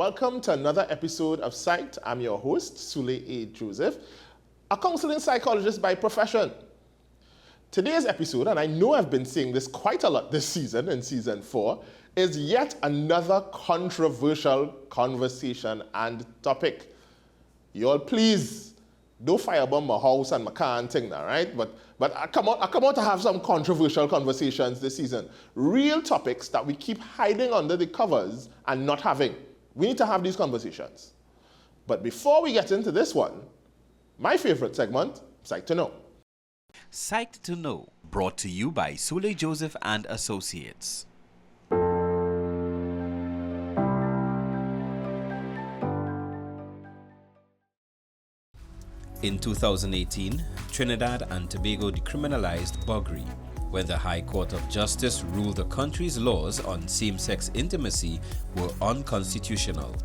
Welcome to another episode of PSYCHED. I'm your host, Sule A. Joseph, a counseling psychologist by profession. Today's episode, and I know I've been saying this quite a lot this season, in season 4, is yet another controversial conversation and topic. Y'all please, don't firebomb my house and my car and thing now, right? But I come out to have some controversial conversations this season. Real topics that we keep hiding under the covers and not having. We need to have these conversations. But before we get into this one, my favorite segment, Psyched to Know. Psyched to Know, brought to you by Sule Joseph and Associates. In 2018, Trinidad and Tobago decriminalized buggery, when the High Court of Justice ruled the country's laws on same-sex intimacy were unconstitutional.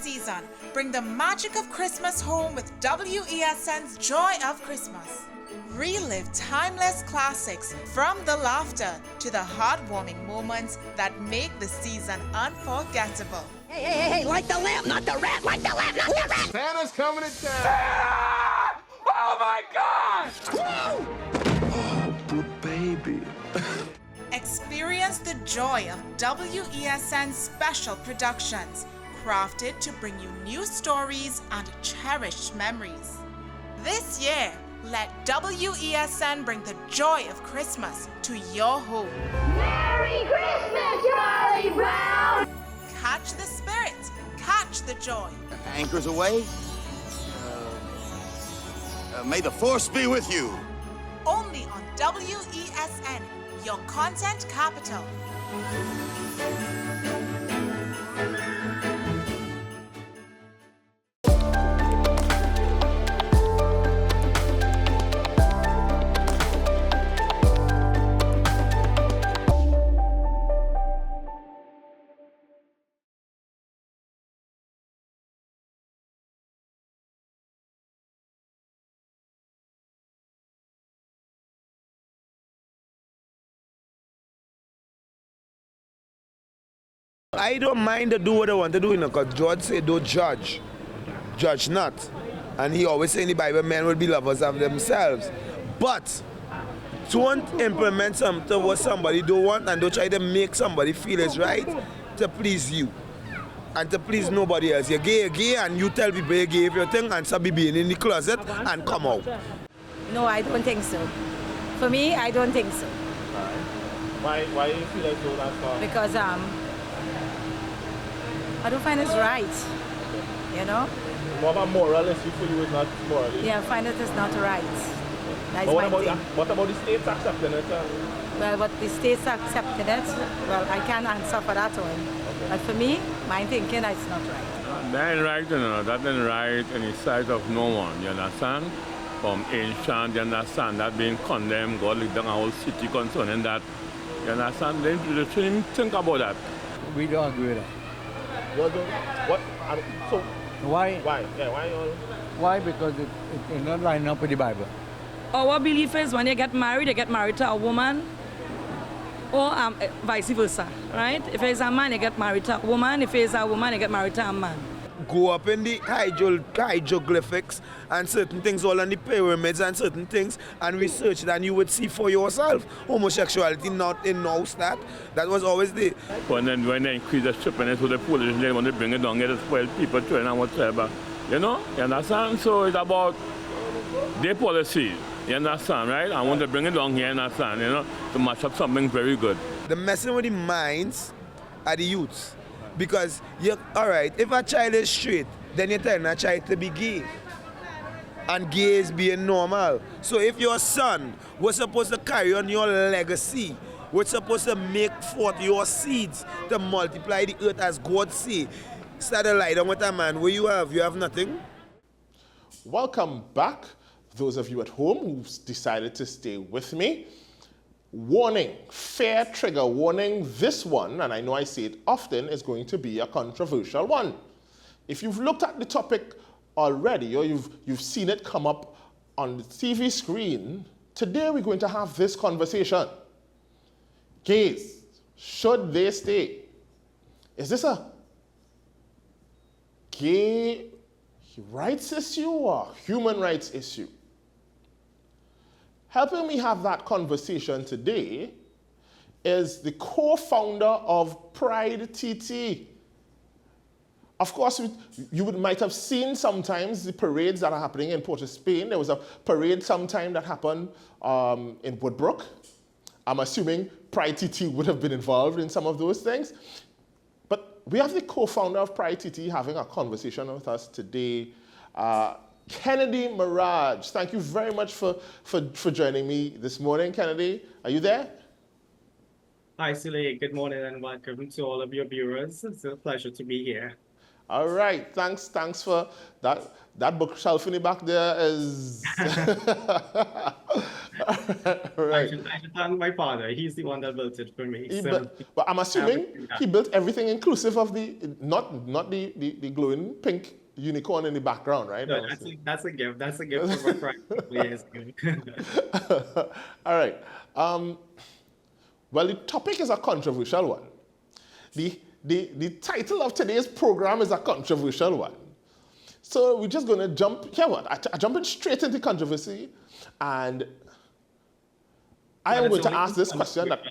Season. Bring the magic of Christmas home with WESN's Joy of Christmas. Relive timeless classics from the laughter to the heartwarming moments that make the season unforgettable. Hey, light the lamp, not the rat, light the lamp, not the rat! Santa's coming to town! Santa! Oh my God! Oh, poor baby. Experience the joy of WESN special productions, crafted to bring you new stories and cherished memories. This year, let WESN bring the joy of Christmas to your home. Merry Christmas, Charlie Brown! Catch the spirit, catch the joy. Anchors away. May the force be with you. Only on WESN, your content capital. I don't mind to do what I want to do, because George said, don't judge. Judge not. And he always say in the Bible, men will be lovers of themselves. But don't implement something what somebody don't want, and don't try to make somebody feel it's right to please you. And to please nobody else. You're gay, and you tell people you're gay if you think, and some being in the closet and come out. No, I don't think so. For me, I don't think so. Why do you feel like so that's wrong? Because I don't find it's right, you know? More of a moral issue for you is not moral. Yeah, I find it is not right. That's but my thing. what about the states accepting it? Well, what the states accepting it, well, I can't answer for that one. Okay. But for me, my thinking, it's not right. That ain't right, you know. That ain't right in the sight of no one, you understand? From ancient, you understand, that being condemned, God looked down a whole city concerning that. You understand? They shouldn't think about that. We don't agree with that. You don't? What? So why? Why? Yeah, why all? Why? Because it's not lining up with the Bible. Our belief is when you get married to a woman, or vice versa, right? If it's a man, you get married to a woman. If it's a woman, you get married to a man. Go up in the hieroglyphics and certain things, all on the pyramids and certain things, and research it, and you would see for yourself. Homosexuality not in no stat. That was always the... When they increase the strictness with the police, they want to bring it down, get it spoiled people train and whatever. You know? You understand? So it's about their policy. You understand, right? I want to bring it down here, you understand, you know, to match up something very good. The messing with the minds are the youths. Because, all right, if a child is straight, then you're telling a child to be gay. And gay is being normal. So if your son was supposed to carry on your legacy, was supposed to make forth your seeds to multiply the earth as God say, start a lie down with a man where you have nothing. Welcome back. those of you at home who've decided to stay with me, warning, fair trigger warning, this one, and I know I say it often, is going to be a controversial one. If you've looked at the topic already or you've seen it come up on the TV screen, today we're going to have this conversation. Gays, should they stay? Is this a gay rights issue or human rights issue? Helping me have that conversation today is the co-founder of Pride TT. Of course, you might have seen sometimes the parades that are happening in Port of Spain. There was a parade sometime that happened in Woodbrook. I'm assuming Pride TT would have been involved in some of those things. But we have the co-founder of Pride TT having a conversation with us today. Kennedy Mirage, thank you very much for joining me this morning. Kennedy, are you there? Hi, Sule. Good morning and welcome to all of your viewers. It's a pleasure to be here. All right, thanks for that. That bookshelf in the back there is... Right. I should thank my father. He's the one that built it for me. But I'm assuming he built everything inclusive of the, not the glowing pink unicorn in the background, right? No, that's a gift. That's a gift from my friend. All right. Well, the topic is a controversial one. The title of today's program is a controversial one. So we're just going to jump, I jump in straight into controversy, and I am going to ask this question that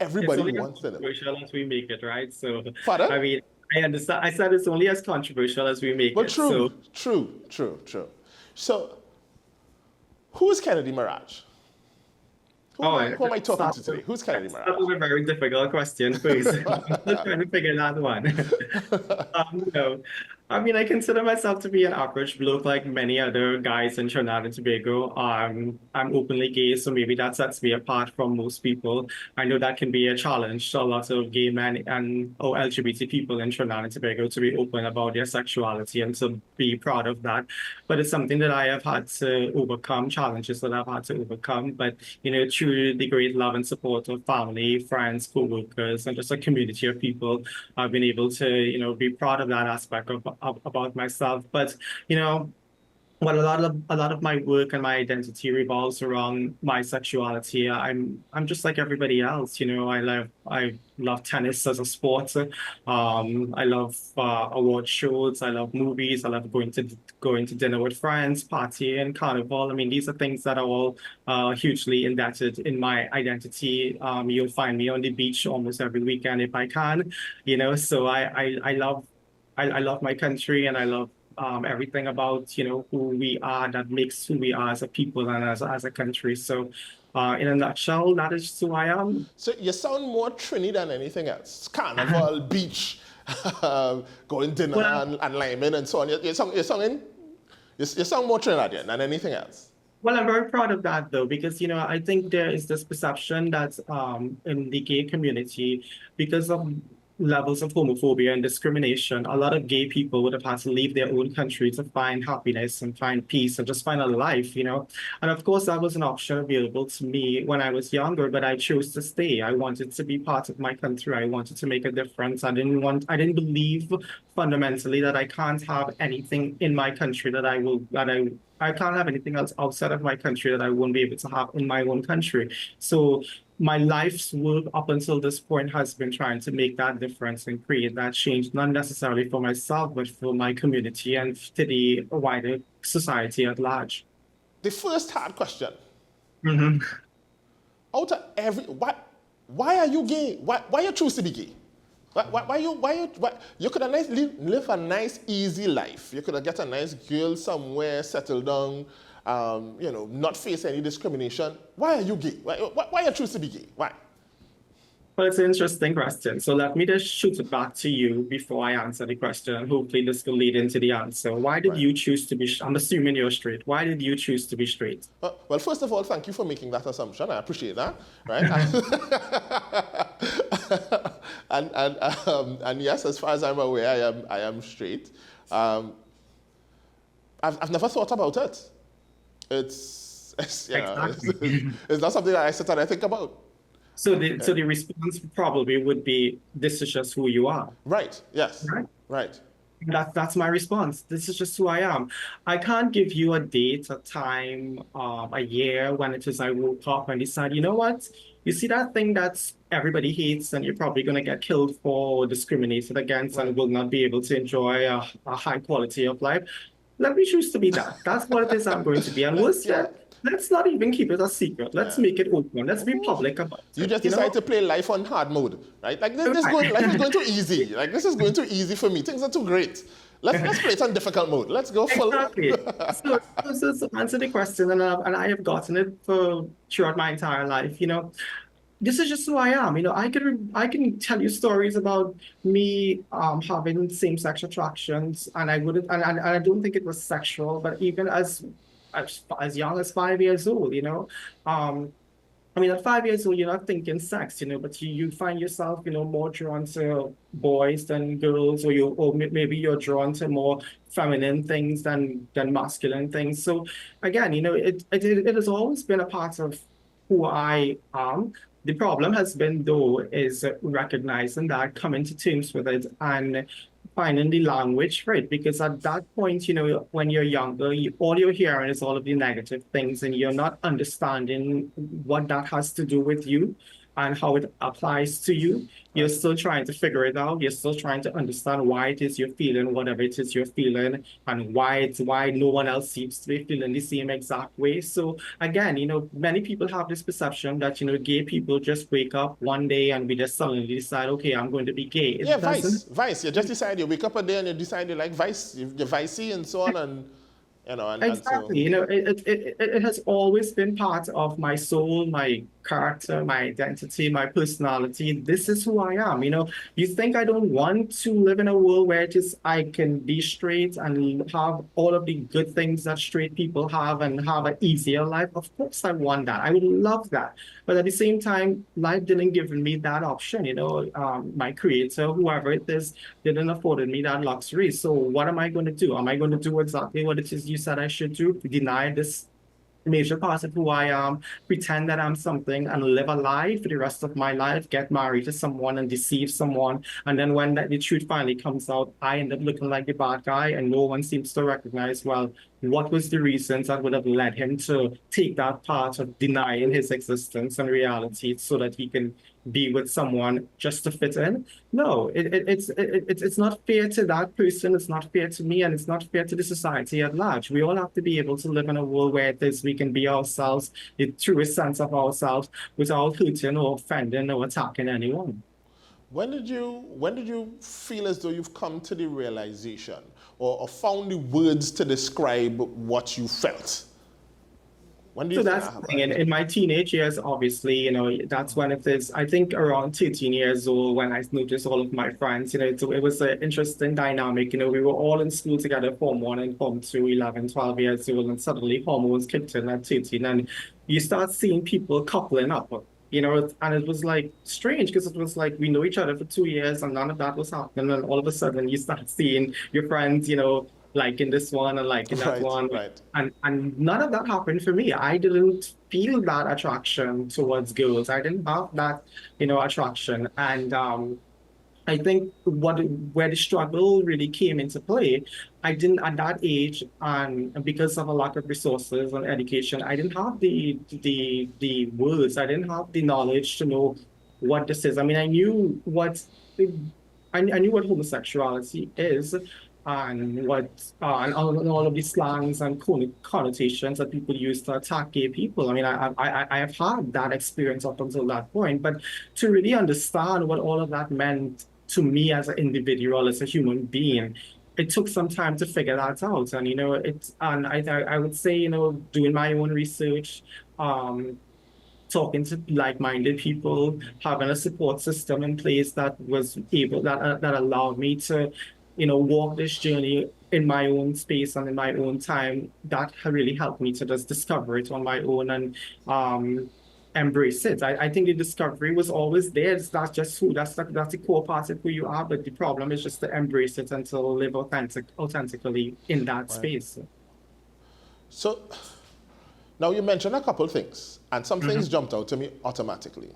everybody wants to know. Controversial as we make it, right? So, Pardon? I mean, I understand. I said it's only as controversial as we make it. But true. So, who's Kennedy Mirage? Who am I talking to today? Who's Kennedy Mirage? That was a very difficult question, please. I'm still trying to figure that one. No. I mean, I consider myself to be an average bloke like many other guys in Trinidad and Tobago. I'm openly gay, so maybe that sets me apart from most people. I know that can be a challenge to a lot of gay men or LGBT people in Trinidad and Tobago to be open about their sexuality and to be proud of that. But it's something that I have had to overcome, challenges that I've had to overcome. But, you know, through the great love and support of family, friends, co-workers, and just a community of people, I've been able to, you know, be proud of that aspect about myself. But, you know, well, a lot of my work and my identity revolves around my sexuality. I'm just like everybody else, you know. I love tennis as a sport. I love award shows. I love movies. I love going to dinner with friends, partying, carnival. I mean, these are things that are all hugely indebted in my identity. You'll find me on the beach almost every weekend if I can, you know. So I love my country, and I love everything about, you know, who we are, that makes who we are as a people and as a country. So in a nutshell, that is who I am. So you sound more Trini than anything else. Carnival, beach, going dinner and liming and so on. You sound more Trinidadian than anything else. Well, I'm very proud of that, though, because, you know, I think there is this perception that in the gay community, because of levels of homophobia and discrimination, a lot of gay people would have had to leave their own country to find happiness and find peace and just find a life, you know. And of course, that was an option available to me when I was younger, but I chose to stay. I wanted to be part of my country. I wanted to make a difference. I didn't believe fundamentally that I can't have anything in my country I can't have anything else outside of my country that I won't be able to have in my own country. So my life's work up until this point has been trying to make that difference and create that change, not necessarily for myself, but for my community and to the wider society at large. The first hard question. Mm-hmm. Out of why are you gay? Why you choose to be gay? Why you could have live a nice, easy life. You could have get a nice girl somewhere, settle down, you know, not face any discrimination. Why are you gay? Why you choose to be gay? Why? Well, it's an interesting question. So let me just shoot it back to you before I answer the question, and hopefully this will lead into the answer. Why did you choose to be, I'm assuming you're straight. Why did you choose to be straight? Well, first of all, thank you for making that assumption. I appreciate that, right? and yes, as far as I'm aware, I am straight. I've never thought about it. it's Exactly. it's not something that I sit and I think about. So the response probably would be, this is just who you are. Right. Yes. Right? Right. That's my response. This is just who I am. I can't give you a date, a time, a year when it is I woke up and decide, you know what? You see that thing that everybody hates and you're probably going to get killed for or discriminated against and will not be able to enjoy a high quality of life. Let me choose to be that. That's what it is I'm going to be. And worse yet, let's not even keep it a secret. Let's make it open. Let's be public about it. You just decide to play life on hard mode, right? Like life is going too easy. Like this is going too easy for me. Things are too great. Let's play it on difficult mode. Let's go full. Exactly. So to answer the question, and I have gotten it throughout my entire life, this is just who I am. I can tell you stories about me having same-sex attractions, and I don't think it was sexual, but even as young as 5 years old, at 5 years old, you're not thinking sex, but you find yourself, more drawn to boys than girls, or maybe you're drawn to more feminine things than masculine things. So again, it has always been a part of who I am. The problem has been, though, is recognizing that, coming to terms with it, and finding the language for it. Because at that point, when you're younger, all you're hearing is all of the negative things, and you're not understanding what that has to do with you and how it applies to you. You're still trying to figure it out. You're still trying to understand why it is you're feeling whatever it is you're feeling, and why no one else seems to be feeling the same exact way. So again, many people have this perception that, gay people just wake up one day and we just suddenly decide, okay, I'm going to be gay. Vice. You just decide, you wake up a day and you decide you like Vice, you're vicey and so on, and exactly. It has always been part of my soul, my character, my identity, my personality. This is who I am. You think I don't want to live in a world where I can be straight and have all of the good things that straight people have and have an easier life? Of course I want that. I would love that. But at the same time, life didn't give me that option. My creator, whoever it is, didn't afford me that luxury. So what am I going to do? Am I going to do exactly what it is you said I should do? Deny this major part of who I am, pretend that I'm something, and live a lie for the rest of my life, get married to someone and deceive someone. And then when the truth finally comes out, I end up looking like the bad guy, and no one seems to recognize, well, what was the reasons that would have led him to take that part of denying his existence and reality so that he can be with someone just to fit in? No, it's not fair to that person. It's not fair to me, and it's not fair to the society at large. We all have to be able to live in a world where we can be ourselves, the truest sense of ourselves, without hurting or offending or attacking anyone. When did you feel as though you've come to the realization or found the words to describe what you felt? When do you that's the thing. In my teenage years, obviously, that's when it is, I think around 13 years old, when I noticed all of my friends, it was an interesting dynamic. We were all in school together, Form 1 and Form 2, 11, 12 years old, and suddenly hormones kicked in at 13, and you start seeing people coupling up. And it was like strange, because it was like we know each other for 2 years and none of that was happening. And all of a sudden you start seeing your friends, liking this one and liking that one. Right. And none of that happened for me. I didn't feel that attraction towards girls. I didn't have that, attraction. And I think where the struggle really came into play, I didn't at that age, and because of a lack of resources and education, I didn't have the words, I didn't have the knowledge to know what this is. I mean, I knew what homosexuality is, and and all of the slangs and connotations that people use to attack gay people. I mean, I have had that experience up until that point, but to really understand what all of that meant to me as an individual, as a human being, it took some time to figure that out. And I would say, doing my own research, talking to like-minded people, having a support system in place that was that allowed me to, walk this journey in my own space and in my own time, that really helped me to just discover it on my own and embrace it. I think the discovery was always there. That's just that's the core part of who you are, but the problem is just to embrace it and to live authentically in that space. So Now, you mentioned a couple things, and some things jumped out to me automatically.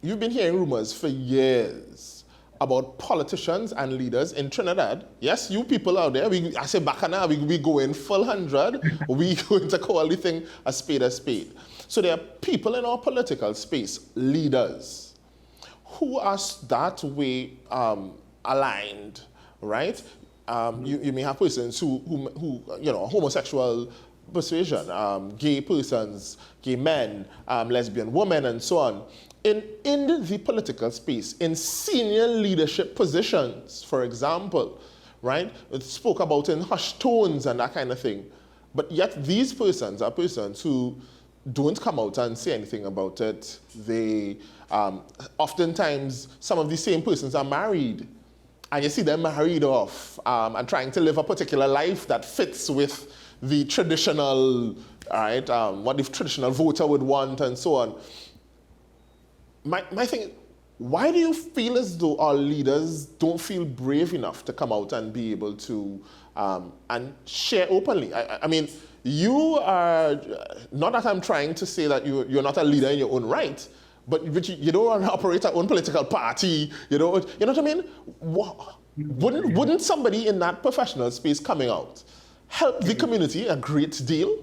You've been hearing rumors for years about politicians and leaders in Trinidad. Yes, you people out there, I say bacchanal, we go in full 100, we going to call the thing a spade a spade. So there are people in our political space, leaders, who are that way aligned, right? You may have persons who you know, homosexual persuasion, gay persons, gay men, lesbian women, and so on. In the political space, in senior leadership positions, for example, right? It spoke about in hushed tones and that kind of thing. But yet these persons are persons who don't come out and say anything about it. They, oftentimes, some of these same persons are married. And you see them married off and trying to live a particular life that fits with the traditional, right, what the traditional voter would want and so on. My thing, why do you feel as though our leaders don't feel brave enough to come out and be able to and share openly? I mean, you are, not that I'm trying to say that you're not a leader in your own right, but you don't want to operate your own political party, you know what I mean? Wouldn't somebody in that professional space coming out help the community a great deal?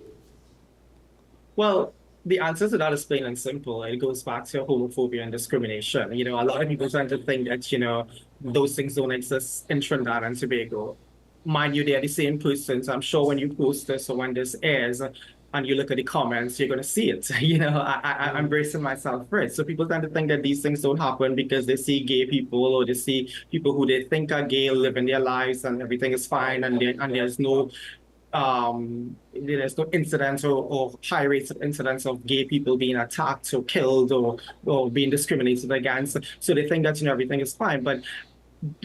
Well, the answer to that is plain and simple. It goes back to homophobia and discrimination. You know, a lot of people tend to think that, you know, those things don't exist in Trinidad and Tobago. Mind you, they're the same persons. I'm sure when you post this or when this airs and you look at the comments, you're going to see it. You know, I'm bracing myself for it. So people tend to think that these things don't happen because they see gay people or they see people who they think are gay living their lives and everything is fine and there's no incidents or high rates of incidents of gay people being attacked or killed or being discriminated against. So they think that, you know, everything is fine. But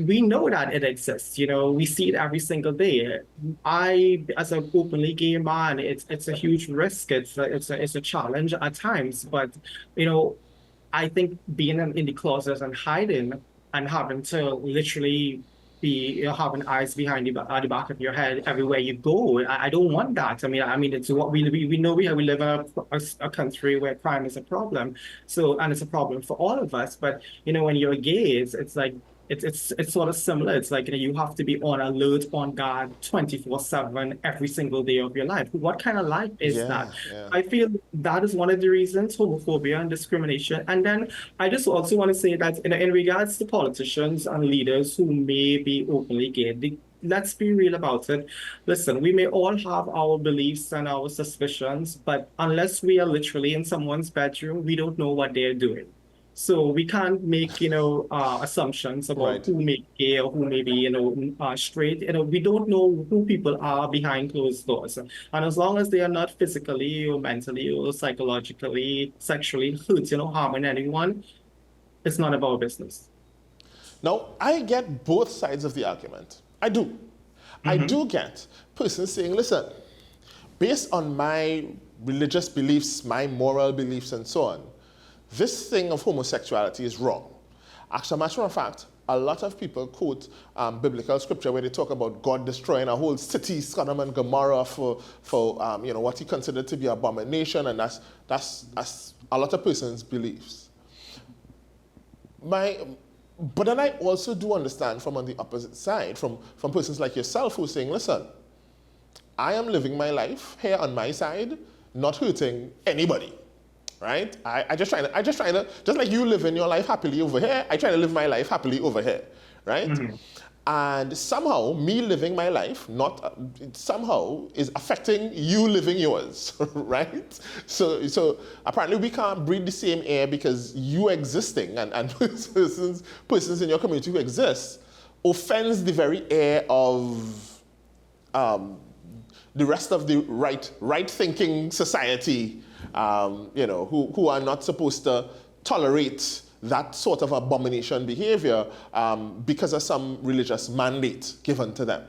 we know that it exists. You know, we see it every single day. I, as an openly gay man, it's a huge risk. It's a challenge at times. But, you know, I think being in the closet and hiding and having to literally be, you know, having eyes behind the back of your head everywhere you go. I don't want that. I mean, it's what we know. We live in a country where crime is a problem. So, and it's a problem for all of us. But, you know, when you're gay, it's like, it's sort of similar. It's like, you know, you have to be on alert, on guard 24/7 every single day of your life. What kind of life is that? Yeah. I feel that is one of the reasons, homophobia and discrimination. And then I just also want to say that in regards to politicians and leaders who may be openly gay, let's be real about it. Listen, we may all have our beliefs and our suspicions, but unless we are literally in someone's bedroom, we don't know what they're doing. So we can't make, you know, assumptions about who may be gay or who may be, you know, straight. You know, we don't know who people are behind closed doors. And as long as they are not physically or mentally or psychologically, sexually hurt, you know, harming anyone, it's none of our business. Now, I get both sides of the argument. I do. I do get persons saying, listen, based on my religious beliefs, my moral beliefs, and so on, this thing of homosexuality is wrong. As a matter of fact, a lot of people quote biblical scripture where they talk about God destroying a whole city, Sodom and Gomorrah, for you know, what he considered to be abomination, and that's a lot of persons' beliefs. But then I also do understand from on the opposite side, from persons like yourself who are saying, listen, I am living my life here on my side, not hurting anybody. Right? I just trying to, just like you live in your life happily over here, I try to live my life happily over here, right? And somehow me living my life somehow is affecting you living yours, right? So apparently we can't breathe the same air because you existing and persons in your community who exist offends the very air of the rest of the right thinking society. You know, who are not supposed to tolerate that sort of abomination behavior because of some religious mandate given to them,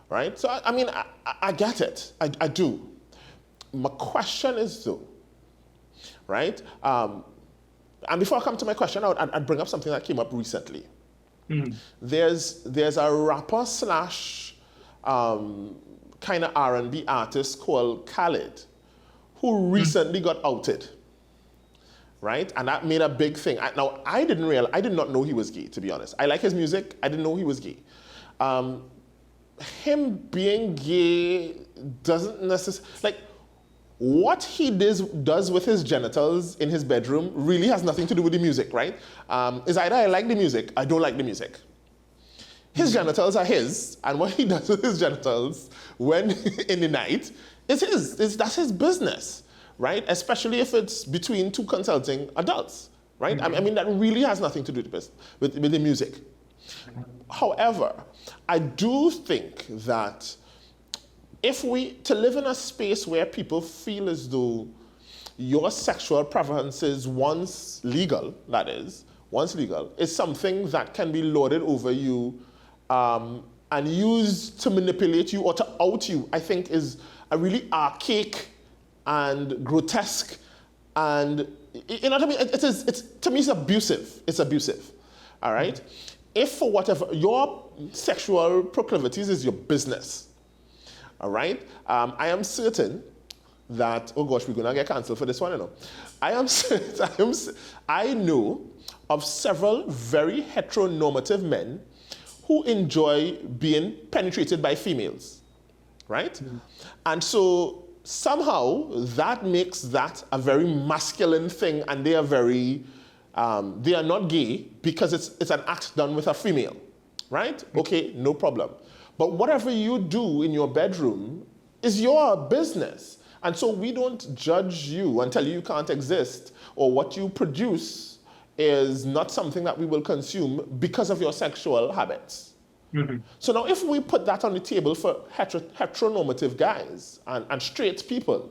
right? So, I mean, I get it. I do. My question is though, right? And before I come to my question, I'd bring up something that came up recently. There's a rapper slash kind kind of R&B artist called Khaled, who recently got outed, right? And that made a big thing. Now, I did not know he was gay, to be honest. I like his music. I didn't know he was gay. Him being gay doesn't necessarily, like, what he does with his genitals in his bedroom really has nothing to do with the music, right? It's either I like the music, I don't like the music. His genitals are his, and what he does with his genitals when in the night is his. That's his business, right? Especially if it's between two consulting adults, right? I mean, that really has nothing to do with the music. However, I do think that to live in a space where people feel as though your sexual preferences, once legal, is something that can be lorded over you and used to manipulate you or to out you, I think is a really archaic and grotesque, and you know what I mean? It's to me, it's abusive. It's abusive, all right? If for whatever, your sexual proclivities is your business, all right? I am certain that, oh gosh, we're gonna get canceled for this one, you know. I know of several very heteronormative men who enjoy being penetrated by females, right? Mm-hmm. And so somehow that makes that a very masculine thing, and they are not gay because it's an act done with a female, right? Okay, no problem. But whatever you do in your bedroom is your business. And so we don't judge you and tell you can't exist, or what you produce is not something that we will consume because of your sexual habits. Mm-hmm. So now if we put that on the table for heteronormative guys and straight people,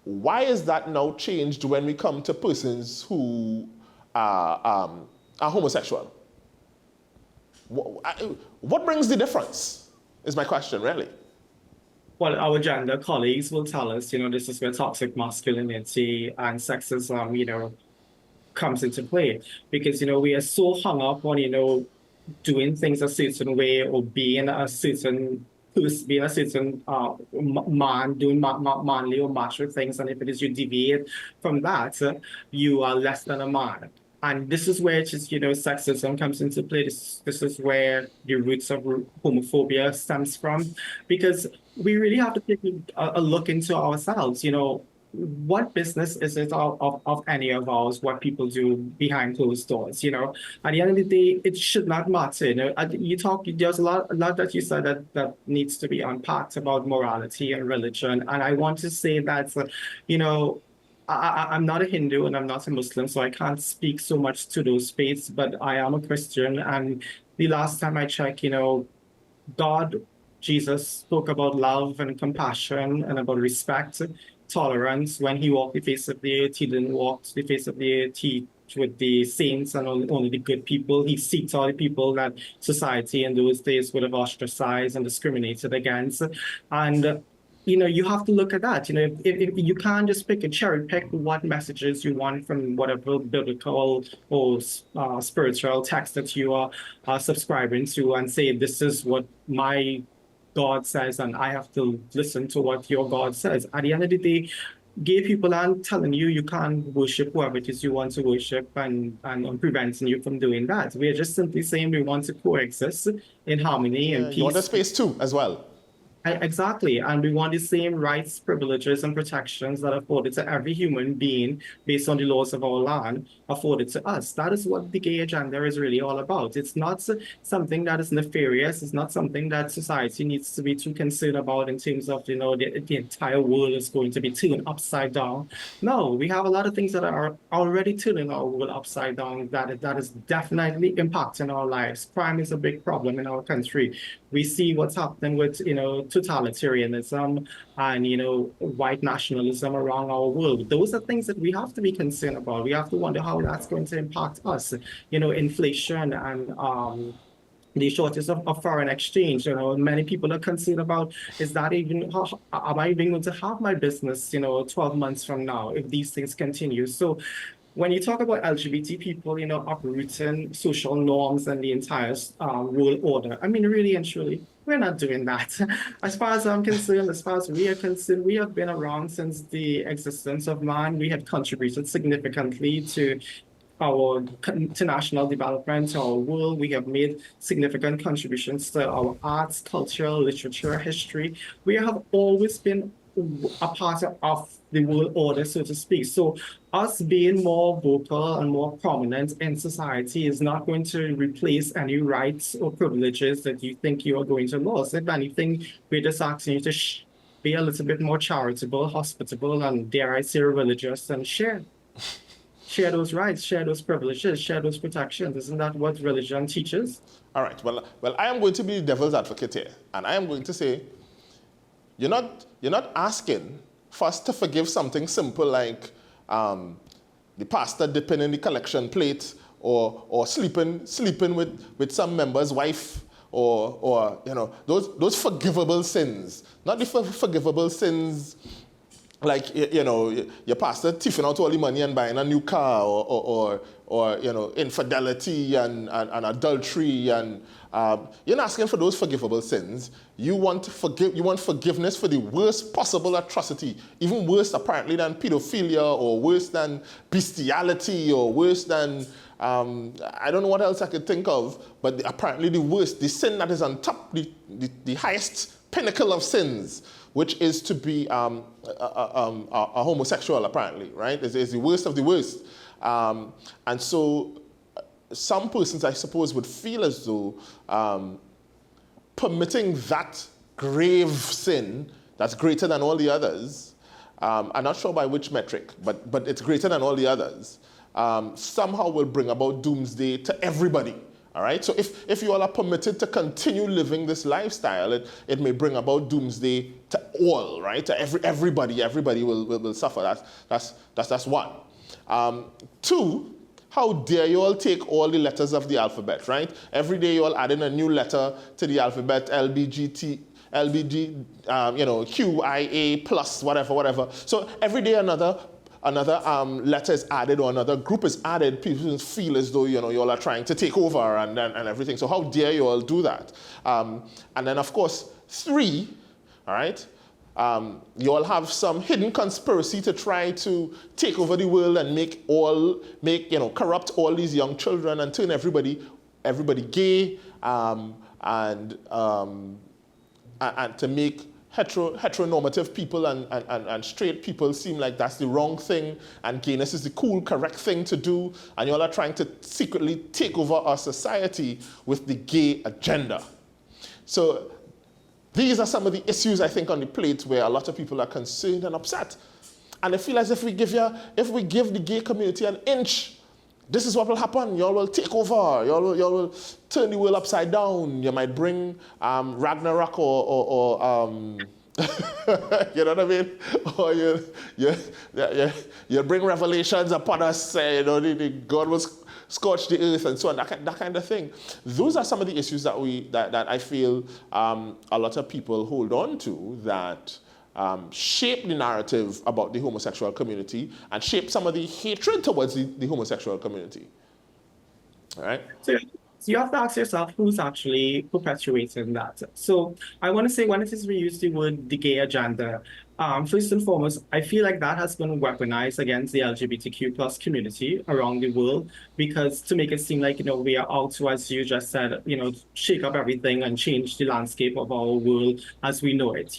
why is that now changed when we come to persons who are homosexual? What brings the difference is my question, really. Well, our gender colleagues will tell us, this is where toxic masculinity and sexism, comes into play. Because, we are so hung up on, doing things a certain way or being a certain man, doing manly or macho things. And if it is you deviate from that, you are less than a man. And this is where just, sexism comes into play. This is where the roots of homophobia stems from, because we really have to take a look into ourselves. What business is it of any of ours, what people do behind closed doors? At the end of the day, it should not matter. There's a lot that you said that needs to be unpacked about morality and religion. And I want to say that, I'm not a Hindu and I'm not a Muslim, so I can't speak so much to those faiths, but I am a Christian. And the last time I checked, God, Jesus spoke about love and compassion and about respect, tolerance. When he walked the face of the earth, he didn't walk the face of the earth with the saints and only the good people. He seeks all the people that society in those days would have ostracized and discriminated against. And you have to look at that. If you can't just cherry pick what messages you want from whatever biblical or spiritual text that you are subscribing to and say, this is what my God says, and I have to listen to what your God says. At the end of the day, gay people aren't telling you can't worship whoever it is you want to worship and preventing you from doing that. We are just simply saying we want to coexist in harmony and peace. You want a space too, as well. Exactly. And we want the same rights, privileges, and protections that are afforded to every human being based on the laws of our land afforded to us. That is what the gay agenda is really all about. It's not something that is nefarious. It's not something that society needs to be too concerned about in terms of, the entire world is going to be turned upside down. No, we have a lot of things that are already turning our world upside down that is definitely impacting our lives. Crime is a big problem in our country. We see what's happening with, totalitarianism and, white nationalism around our world. Those are things that we have to be concerned about. We have to wonder how that's going to impact us. Inflation and the shortage of foreign exchange. Many people are concerned about, am I even going to have my business, 12 months from now if these things continue? So when you talk about LGBT people, uprooting social norms and the entire world order, I mean, really and truly, we're not doing that. As far as I'm concerned, as far as we are concerned, we have been around since the existence of man. We have contributed significantly to our international development, to our world. We have made significant contributions to our arts, culture, literature, history. We have always been a part of the world order, so to speak. So us being more vocal and more prominent in society is not going to replace any rights or privileges that you think you are going to lose. If anything, we're just asking you to be a little bit more charitable, hospitable, and dare I say religious, and share those rights, share those privileges, share those protections. Isn't that what religion teaches? All right. Well, I am going to be devil's advocate here, and I am going to say, you're not asking for us to forgive something simple like the pastor dipping in the collection plate or sleeping with some member's wife or those forgivable sins. Not the forgivable sins like your pastor thieving out all the money and buying a new car or infidelity and adultery and you're not asking for those forgivable sins. You want forgiveness for the worst possible atrocity, even worse apparently than pedophilia or worse than bestiality or worse than I don't know what else I could think of, but apparently the worst, the sin that is on top, the highest pinnacle of sins, which is to be a homosexual apparently, right? It's the worst of the worst. And so some persons, I suppose, would feel as though permitting that grave sin that's greater than all the others, I'm not sure by which metric, but it's greater than all the others, somehow will bring about doomsday to everybody. All right, so if you all are permitted to continue living this lifestyle, it may bring about doomsday to all, right? To everybody will suffer. That's one. Two, how dare you all take all the letters of the alphabet, right? Every day you all add in a new letter to the alphabet, LBGT, QIA plus whatever. So every day another letter is added or another group is added. People feel as though you all are trying to take over and everything. So how dare you all do that? And then of course 3, all right. You all have some hidden conspiracy to try to take over the world and corrupt all these young children and turn everybody gay and to make heteronormative people and straight people seem like that's the wrong thing and gayness is the cool, correct thing to do, and you all are trying to secretly take over our society with the gay agenda. So these are some of the issues, I think, on the plate where a lot of people are concerned and upset. And I feel as if we give the gay community an inch, this is what will happen. Y'all will take over. Y'all will turn the world upside down. You might bring Ragnarok or you know what I mean? Or you bring revelations upon us. God will scorch the earth and so on. That kind of thing. Those are some of the issues that I feel a lot of people hold on to that shape the narrative about the homosexual community and shape some of the hatred towards the homosexual community. All right? So you have to ask yourself who's actually perpetuating that. So I want to say when it is we use the word the gay agenda, first and foremost, I feel like that has been weaponized against the LGBTQ plus community around the world because to make it seem like, we are out to, as you just said, shake up everything and change the landscape of our world as we know it,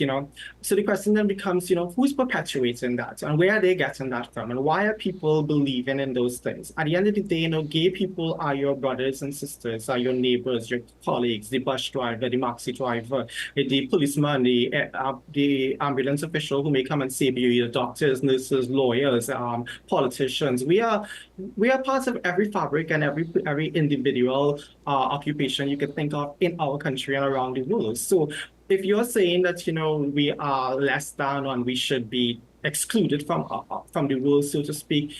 So the question then becomes, who's perpetuating that and where are they getting that from and why are people believing in those things? At the end of the day, gay people are your brothers and sisters, are your neighbors, your colleagues, the bus driver, the maxi driver, the policeman, the ambulance official who may come and save you, your doctors, nurses, lawyers, politicians. We are part of every fabric and every individual occupation you could think of in our country and around the world. So if you're saying that, we are less than and we should be excluded from the world, so to speak,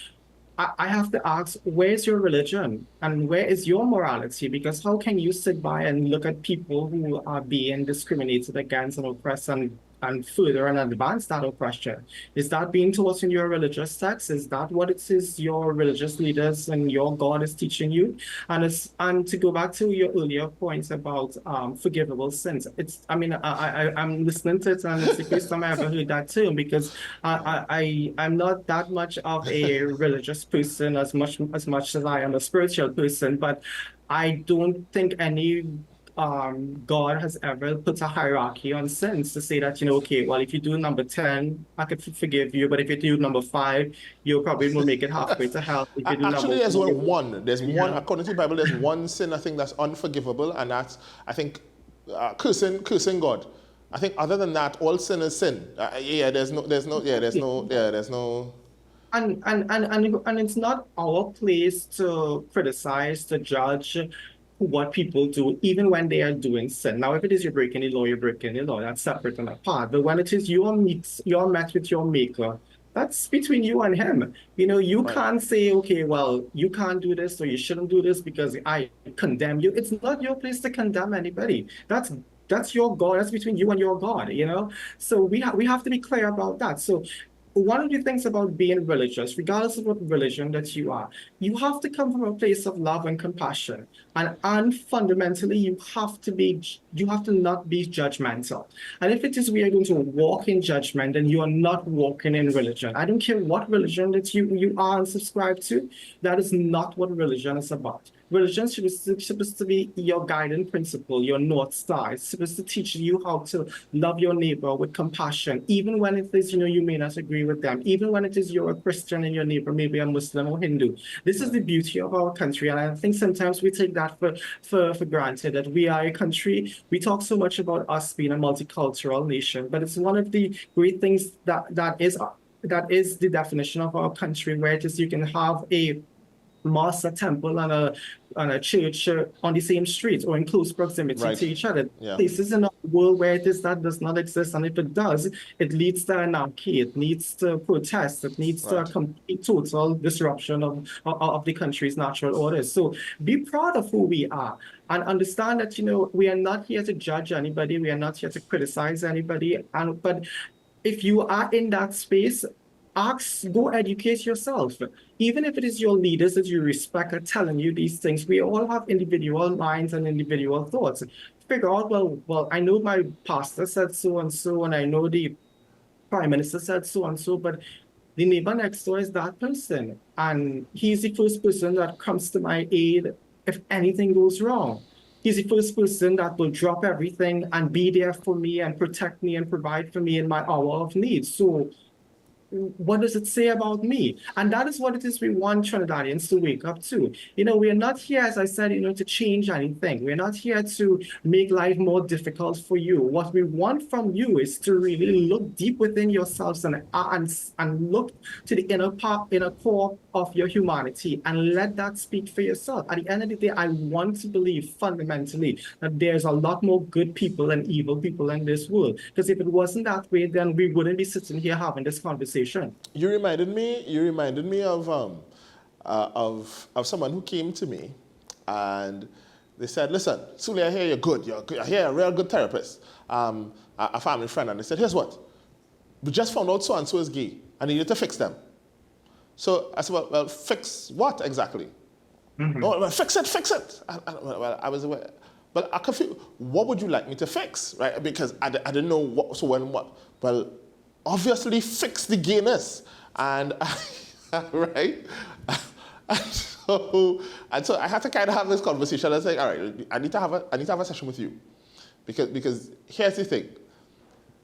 I have to ask, where's your religion and where is your morality? Because how can you sit by and look at people who are being discriminated against and oppressed and and further and advance that oppression? Is that being taught in your religious text? Is that what it is your religious leaders and your God is teaching you? And to go back to your earlier points about forgivable sins, I'm listening to it, and it's the first time I ever heard that term, because I'm not that much of a religious person as much as I am a spiritual person, but I don't think any God has ever put a hierarchy on sins to say that, okay, well, if you do number 10, I could forgive you, but if you do number 5, you probably will make it halfway to hell. If you do Actually, there's one. There's one, Yeah. according to the Bible, there's one sin I think that's unforgivable, and that's, I think, cursing God. I think other than that, all sin is sin. There's no. And it's not our place to criticize, to judge what people do, even when they are doing sin. Now, if it is you're breaking the law, you're breaking the law. That's separate and apart. But when it is you're met with your maker, that's between you and him. You can't say, okay, well, you can't do this or you shouldn't do this because I condemn you. It's not your place to condemn anybody. That's your God. That's between you and your God, So we have to be clear about that. So one of the things about being religious, regardless of what religion that you are, you have to come from a place of love and compassion. And fundamentally, you have to not be judgmental. And if it is we are going to walk in judgment, then you are not walking in religion. I don't care what religion that you are and subscribe to, that is not what religion is about. Religion is supposed to be your guiding principle, your North Star. It's supposed to teach you how to love your neighbor with compassion, even when it is, you may not agree with them, even when it is you're a Christian and your neighbor may be a Muslim or Hindu. This is the beauty of our country, and I think sometimes we take that for granted, that we are a country. We talk so much about us being a multicultural nation, but it's one of the great things that is the definition of our country, where it is you can have a mosque, a temple, and a church on the same street or in close proximity to each other. Yeah. Places in a world where that does not exist, and if it does, it leads to anarchy, it leads to protest, it leads to a complete total disruption of the country's natural orders. So be proud of who we are and understand that we are not here to judge anybody, we are not here to criticize anybody, but if you are in that space, go educate yourself. Even if it is your leaders that you respect are telling you these things, we all have individual minds and individual thoughts. Figure out, well, I know my pastor said so and so, and I know the prime minister said so and so, but the neighbor next door is that person, and he's the first person that comes to my aid if anything goes wrong. He's the first person that will drop everything and be there for me and protect me and provide for me in my hour of need. So what does it say about me? And that is what it is we want Trinidadians to wake up to. We are not here, as I said, to change anything. We're not here to make life more difficult for you. What we want from you is to really look deep within yourselves and look to the inner core of your humanity and let that speak for yourself. At the end of the day, I want to believe fundamentally that there's a lot more good people than evil people in this world. Because if it wasn't that way, then we wouldn't be sitting here having this conversation. You reminded me of someone who came to me and they said, listen, Suli, I hear you're good. I hear you're a real good therapist. A family friend, and they said, here's what. We just found out so-and-so is gay. I need you to fix them. So I said, well, fix what exactly? Mm-hmm. Oh, well, fix it. I was aware. But I confused. What would you like me to fix, right? Because I didn't know what. So when what? Well, obviously fix the gayness, and right. And so I had to kind of have this conversation. I was like, all right, I need to have a session with you, because here's the thing.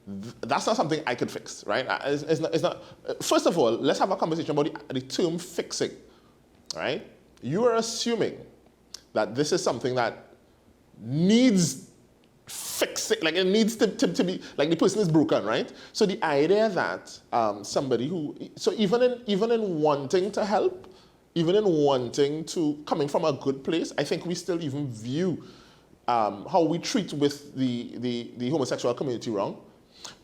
That's not something I could fix, right? It's not. First of all, let's have a conversation about the term fixing, right? You are assuming that this is something that needs fixing, like it needs to be, like the person is broken, right? So the idea that somebody who, so even in wanting to help, even in wanting to, coming from a good place, I think we still even view how we treat with the homosexual community wrong,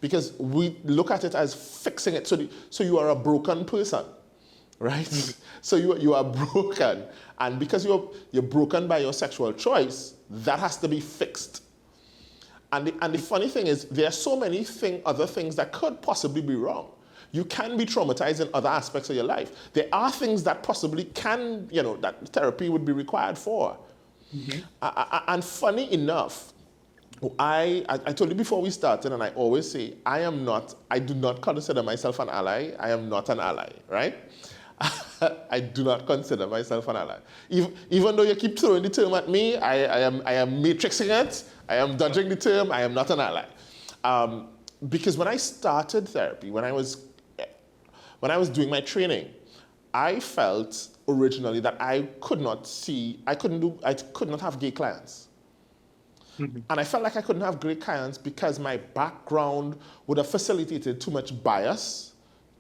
because we look at it as fixing it. So you are a broken person, right? So you are broken, and because you're broken by your sexual choice, that has to be fixed. And the funny thing is, there are so many other things that could possibly be wrong. You can be traumatized in other aspects of your life. There are things that possibly can, that therapy would be required for. And funny enough, I told you before we started, and I always say, I do not consider myself an ally. I am not an ally, right? I do not consider myself an ally. Even though you keep throwing the term at me, I am matrixing it. I am dodging the term. I am not an ally. Because when I started therapy, when I was doing my training, I felt originally that I could not have gay clients. And I felt like I couldn't have great clients because my background would have facilitated too much bias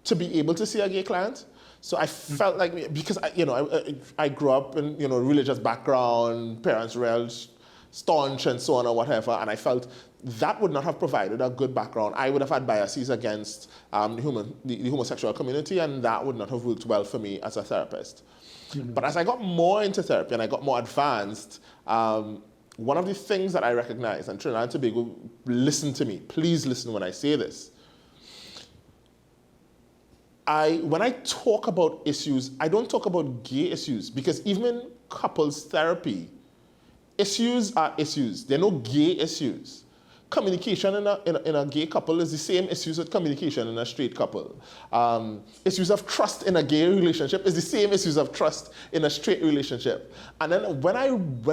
to be able to see a gay client. So I felt like, because I grew up in religious background, parents real staunch and so on or whatever, and I felt that would not have provided a good background. I would have had biases against the homosexual community, and that would not have worked well for me as a therapist. But as I got more into therapy and I got more advanced, one of the things that I recognize, and Trinidad and Tobago, listen to me, please listen when I say this. When I talk about issues, I don't talk about gay issues, because even in couples therapy, issues are issues. There are no gay issues. Communication in a gay couple is the same issues with communication in a straight couple. Issues of trust in a gay relationship is the same issues of trust in a straight relationship. And then when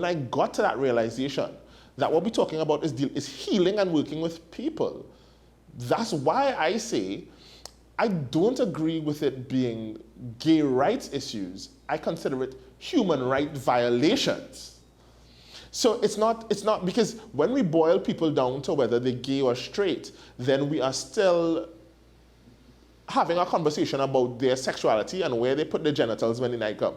I got to that realization that what we're talking about is healing and working with people, that's why I say I don't agree with it being gay rights issues. I consider it human rights violations. So it's not because when we boil people down to whether they're gay or straight, then we are still having a conversation about their sexuality and where they put their genitals when the night come.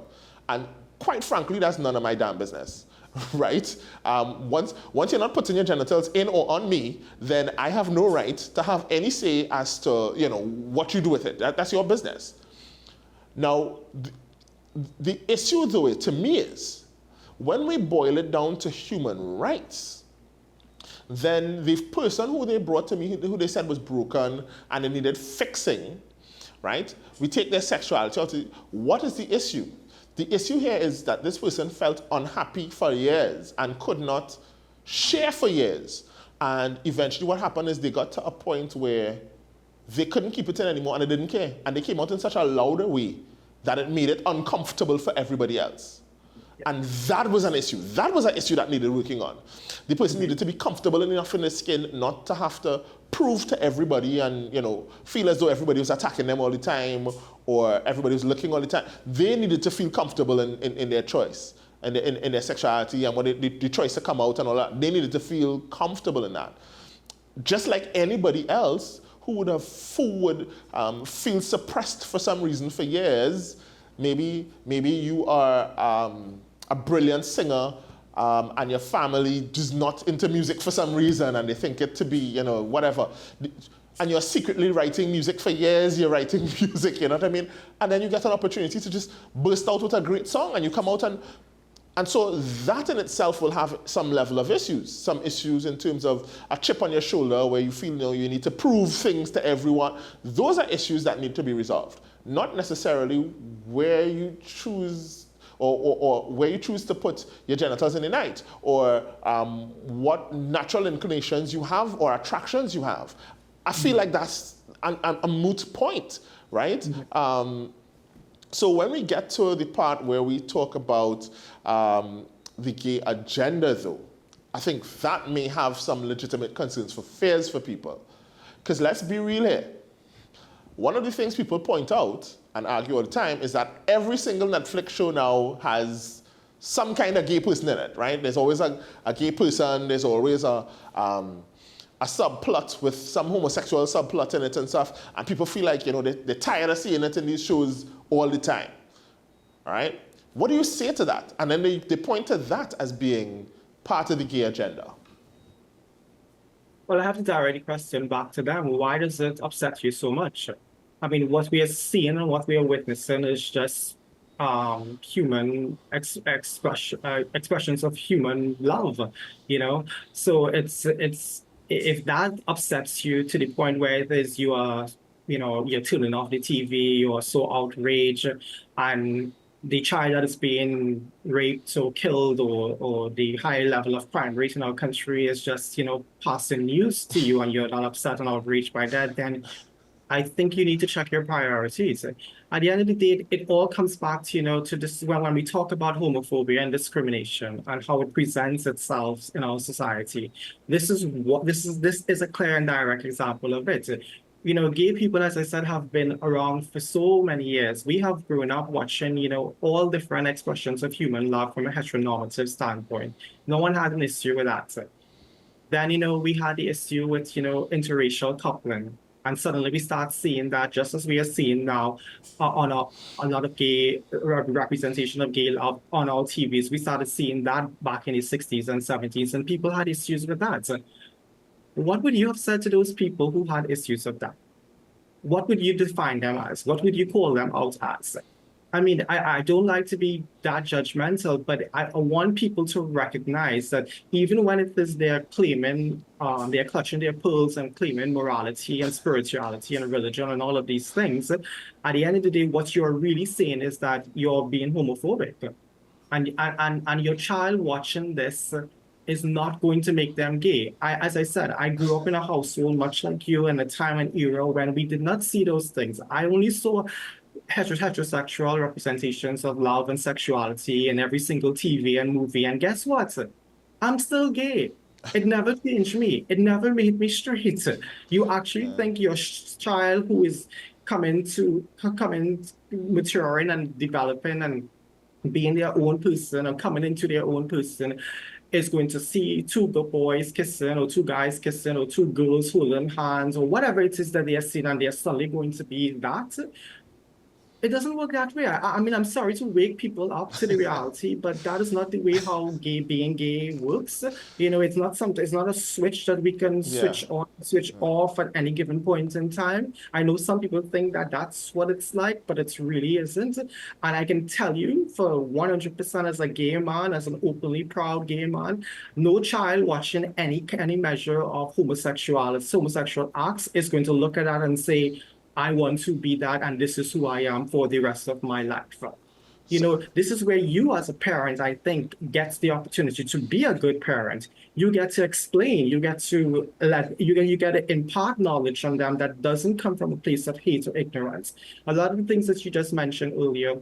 And quite frankly, that's none of my damn business, right? Once you're not putting your genitals in or on me, then I have no right to have any say as to what you do with it. That's your business. Now, the issue though to me is, when we boil it down to human rights, then the person who they brought to me, who they said was broken and they needed fixing, right? We take their sexuality out. What is the issue? The issue here is that this person felt unhappy for years and could not share for years. And eventually what happened is they got to a point where they couldn't keep it in anymore and they didn't care. And they came out in such a louder way that it made it uncomfortable for everybody else. And that was an issue. That was an issue that needed working on. The person needed to be comfortable enough in their skin not to have to prove to everybody and feel as though everybody was attacking them all the time or everybody was looking all the time. They needed to feel comfortable in their choice and in their sexuality and when the choice to come out and all that. They needed to feel comfortable in that. Just like anybody else who would feel suppressed for some reason for years. Maybe you are a brilliant singer and your family is not into music for some reason and they think it to be, whatever. And you're secretly writing music for years, you're writing music, you know what I mean? And then you get an opportunity to just burst out with a great song and you come out and so that in itself will have some level of issues. Some issues in terms of a chip on your shoulder where you feel you need to prove things to everyone. Those are issues that need to be resolved. Not necessarily where you choose or where you choose to put your genitals in the night or what natural inclinations you have or attractions you have. I feel like that's a moot point, right? So when we get to the part where we talk about the gay agenda though, I think that may have some legitimate concerns for fears for people. Because let's be real here. One of the things people point out and argue all the time is that every single Netflix show now has some kind of gay person in it, right? There's always a gay person, there's always a subplot with some homosexual subplot in it and stuff, and people feel like, they're tired of seeing it in these shows all the time, all right? What do you say to that? And then they point to that as being part of the gay agenda. Well, I have to directly question back to them. Why does it upset you so much? I mean, what we are seeing and what we are witnessing is just human expressions of human love, So it's if that upsets you to the point where it is you are, you're turning off the TV, you're so outraged, and the child that is being raped or killed, or the high level of crime rate in our country is just, passing news to you, and you're not upset and outraged by that, then I think you need to check your priorities. At the end of the day, it all comes back to, to this, when we talk about homophobia and discrimination and how it presents itself in our society. This is a clear and direct example of it. Gay people, as I said, have been around for so many years. We have grown up watching, all different expressions of human love from a heteronormative standpoint. No one had an issue with that. Then, we had the issue with, interracial coupling. And suddenly we start seeing that, just as we are seeing now on a lot of gay representation of gay love on our TVs, we started seeing that back in the 60s and 70s, and people had issues with that. What would you have said to those people who had issues with that? What would you define them as? What would you call them out as? I mean, I don't like to be that judgmental, but I want people to recognize that even when it is they're claiming, they're clutching their pearls and claiming morality and spirituality and religion and all of these things, at the end of the day, what you're really saying is that you're being homophobic. And your child watching this is not going to make them gay. As I said, I grew up in a household much like you in a time and era when we did not see those things. I only saw heterosexual representations of love and sexuality in every single TV and movie. And guess what? I'm still gay. It never changed me. It never made me straight. You actually think your child who is coming, maturing and developing and being their own person or coming into their own person is going to see two good boys kissing or two guys kissing or two girls holding hands or whatever it is that they are seeing, and they're suddenly going to be that. It doesn't work that way. I mean, I'm sorry to wake people up to the reality, but that is not the way how being gay works. It's not a switch that we can switch on, switch off at any given point in time. I know some people think that that's what it's like, but it really isn't. And I can tell you for 100% as a gay man, as an openly proud gay man, no child watching any measure of homosexual acts is going to look at that and say, I want to be that, and this is who I am for the rest of my life. This is where you as a parent, I think, gets the opportunity to be a good parent. You get to explain, you get to impart knowledge on them that doesn't come from a place of hate or ignorance. A lot of the things that you just mentioned earlier,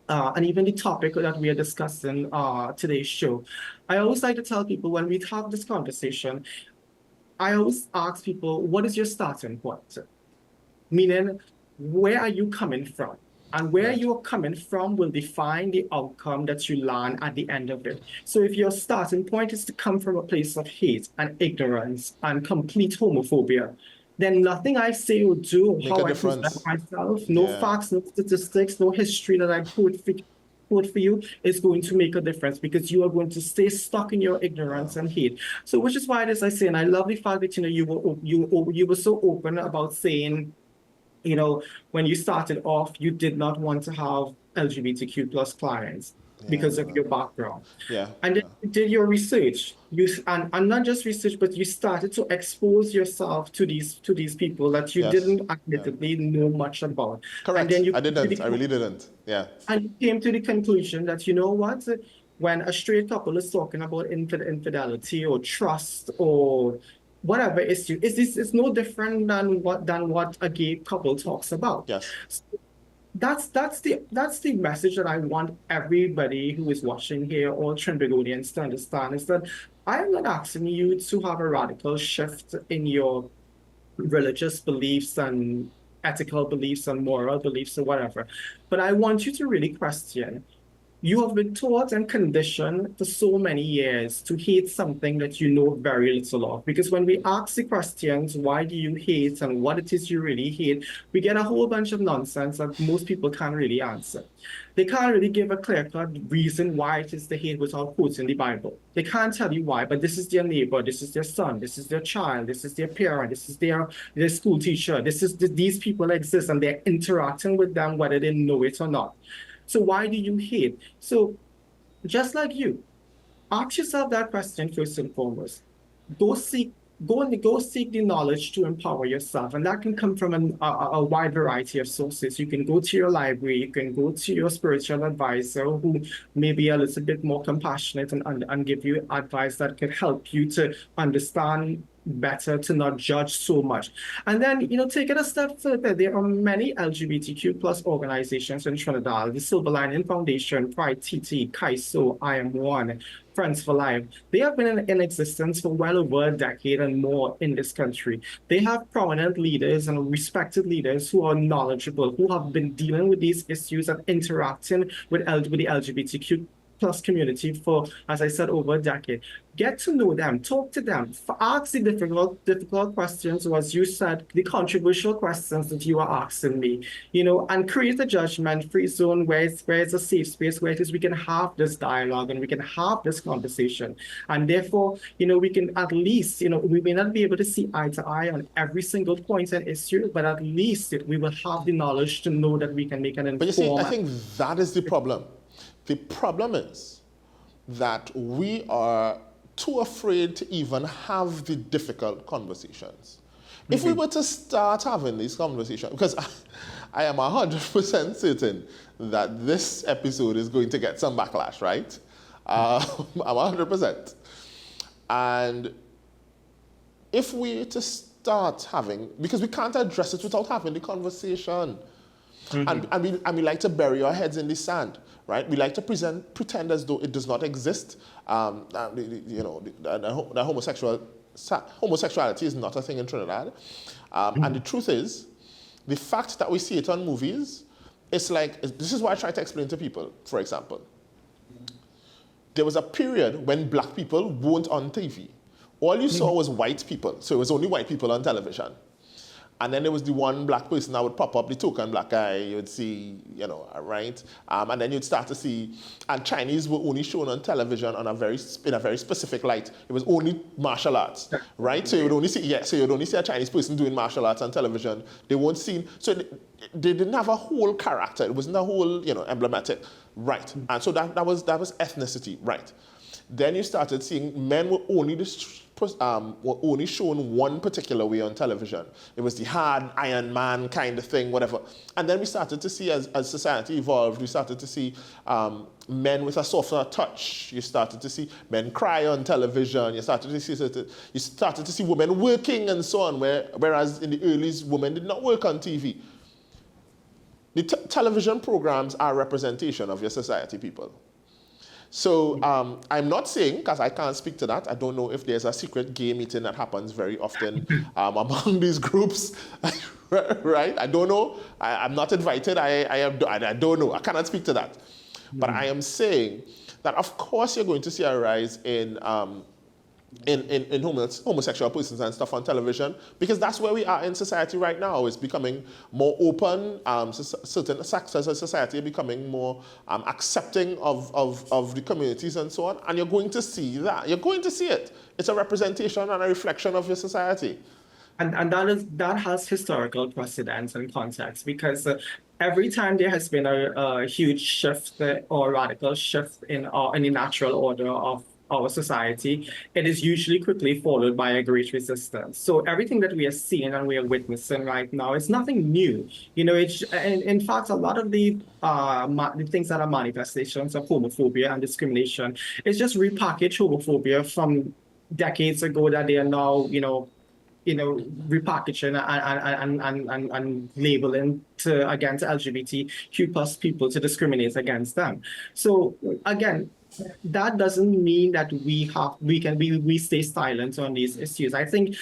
and even the topic that we are discussing today's show, I always like to tell people when we have this conversation, I always ask people, what is your starting point? Meaning, where are you coming from? And where you're coming from will define the outcome that you learn at the end of it. So if your starting point is to come from a place of hate and ignorance and complete homophobia, then nothing I say or do, how I present myself, no facts, no statistics, no history that I quote for you is going to make a difference, because you are going to stay stuck in your ignorance and hate. So which is why, as I say, and I love the fact that you were so open about saying, when you started off, you did not want to have LGBTQ plus clients because of your background. And then you did your research. And not just research, but you started to expose yourself to these people that you didn't admittedly know much about. Correct. And then you I really didn't. Yeah. And you came to the conclusion that, you know what? When a straight couple is talking about infidelity or trust or whatever issue, it's no different than what a gay couple talks about. Yes. So that's the message that I want everybody who is watching here, all Trinbagonians, to understand, is that I am not asking you to have a radical shift in your religious beliefs and ethical beliefs and moral beliefs or whatever, but I want you to really question. You have been taught and conditioned for so many years to hate something that you know very little of. Because when we ask the questions, why do you hate and what it is you really hate, we get a whole bunch of nonsense that most people can't really answer. They can't really give a clear-cut reason why it is they hate without quoting the Bible. They can't tell you why, but this is their neighbor, this is their son, this is their child, this is their parent, this is their school teacher, these people exist and they're interacting with them whether they know it or not. So why do you hate? So just like you, ask yourself that question first and foremost. Go seek go seek the knowledge to empower yourself, and that can come from a wide variety of sources. You can go to your library, you can go to your spiritual advisor who may be a little bit more compassionate and give you advice that can help you to understand better, to not judge so much. And then, take it a step further. There are many LGBTQ plus organizations in Trinidad: the Silver Lining Foundation, Pride TT, KAISO, I Am One, Friends for Life. They have been in existence for well over a decade and more in this country. They have prominent leaders and respected leaders who are knowledgeable, who have been dealing with these issues and interacting with the LGBTQ plus community for, as I said, over a decade. Get to know them, talk to them, ask the difficult questions, or as you said, the controversial questions that you are asking me, and create a judgment-free zone where it's a safe space, where it is we can have this dialogue and we can have this conversation. And therefore, we can at least, we may not be able to see eye to eye on every single point and issue, but at least we will have the knowledge to know that we can make an informed. But you see, I think that is the problem. The problem is that we are too afraid to even have the difficult conversations. Mm-hmm. If we were to start having these conversations, because I am 100% certain that this episode is going to get some backlash, right? I'm 100%. And if we to start having, because we can't address it without having the conversation. Mm-hmm. And we like to bury our heads in the sand, right? We like to pretend as though it does not exist. That homosexuality is not a thing in Trinidad. And the truth is, the fact that we see it on movies, it's like, this is why I try to explain to people, for example. There was a period when black people weren't on TV. All you saw was white people. So it was only white people on television. And then there was the one black person that would pop up, the token black guy, you'd see, right? And then you'd start to see, and Chinese were only shown on television in a very specific light. It was only martial arts, right? So you'd only see, a Chinese person doing martial arts on television. They weren't seen, so they didn't have a whole character. It wasn't a whole, emblematic, right? And so that was ethnicity, right? Then you started seeing men were only shown one particular way on television. It was the hard Iron Man kind of thing, whatever. And then we started to see, as society evolved, we started to see men with a softer touch. You started to see men cry on television. You started to see women working and so on, whereas in the earlies, women did not work on TV. The television programs are a representation of your society, people. So I'm not saying, because I can't speak to that, I don't know if there's a secret gay meeting that happens very often among these groups, right? I don't know. I'm not invited. I don't know. I cannot speak to that. But I am saying that, of course, you're going to see a rise in homosexual persons and stuff on television, because that's where we are in society right now. It's becoming more open. Certain sectors of society are becoming more accepting of the communities and so on. And you're going to see that. You're going to see it. It's a representation and a reflection of your society. And that has historical precedence and context, because every time there has been a huge shift or radical shift in the natural order of our society, it is usually quickly followed by a great resistance. So everything that we are seeing and we are witnessing right now is nothing new. In fact, a lot of the things that are manifestations of homophobia and discrimination is just repackaged homophobia from decades ago that they are now, repackaging and labeling against LGBTQ plus people to discriminate against them. So again, that doesn't mean that we stay silent on these issues. I think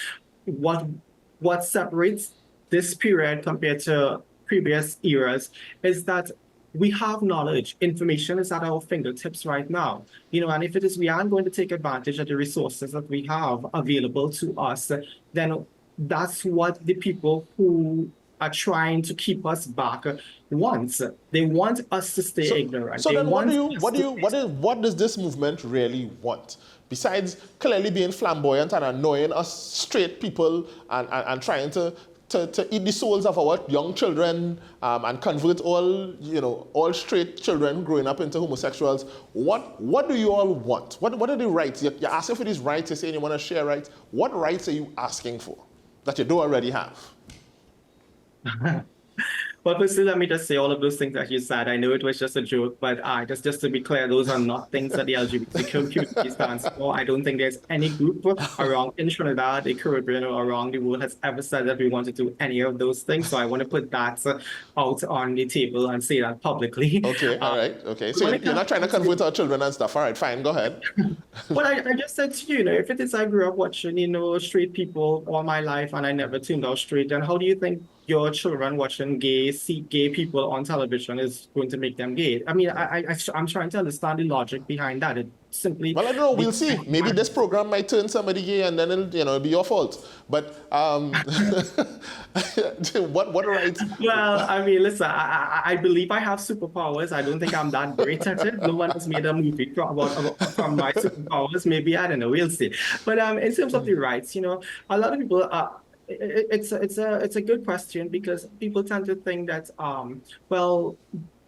what separates this period compared to previous eras is that we have knowledge. Information is at our fingertips right now. And if it is we aren't going to take advantage of the resources that we have available to us, then that's what the people who are trying to keep us back want. They want us to stay ignorant. So then what does this movement really want? Besides clearly being flamboyant and annoying us straight people and trying to to eat the souls of our young children and convert all straight children growing up into homosexuals. What do you all want? What are the rights? You're asking for these rights. You're saying you want to share rights. What rights are you asking for that you don't already have? Well, firstly, let me just say all of those things that you said. I know it was just a joke, but just to be clear, those are not things that the LGBTQ community stands for. I don't think there's any group around in Trinidad, the Caribbean, or around the world has ever said that we want to do any of those things. So I want to put that out on the table and say that publicly. Okay, all right, okay. So you're not trying to convert our children and stuff. All right, fine, go ahead. Well, I just said to you, if it is I grew up watching, straight people all my life and I never tuned out straight, then how do you think your children watching gay people on television is going to make them gay? I mean, I'm trying to understand the logic behind that. It simply... Well, I don't know. We'll see. Maybe this program might turn somebody gay and then it'll be your fault. But what rights? Well, I mean, listen, I believe I have superpowers. I don't think I'm that great at it. No one has made a movie from my superpowers. Maybe, I don't know. We'll see. But in terms of the rights, a lot of people... It's a good question because people tend to think that well,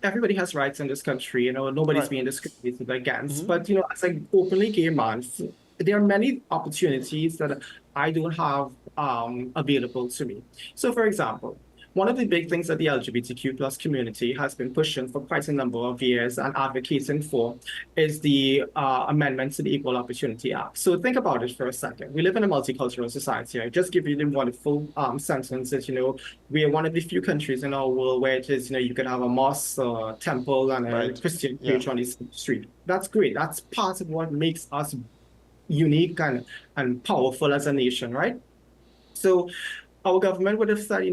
everybody has rights in this country. Nobody's being discriminated against. But as an openly gay man, there are many opportunities that I don't have available to me. So, for example, one of the big things that the LGBTQ plus community has been pushing for quite a number of years and advocating for is the amendments to the Equal Opportunity Act. So think about it for a second. We live in a multicultural society. I just give you the wonderful sentence that, we are one of the few countries in our world where it is, you could have a mosque, a temple, and a Christian church on the street. That's great. That's part of what makes us unique and powerful as a nation, right? So our government would have said,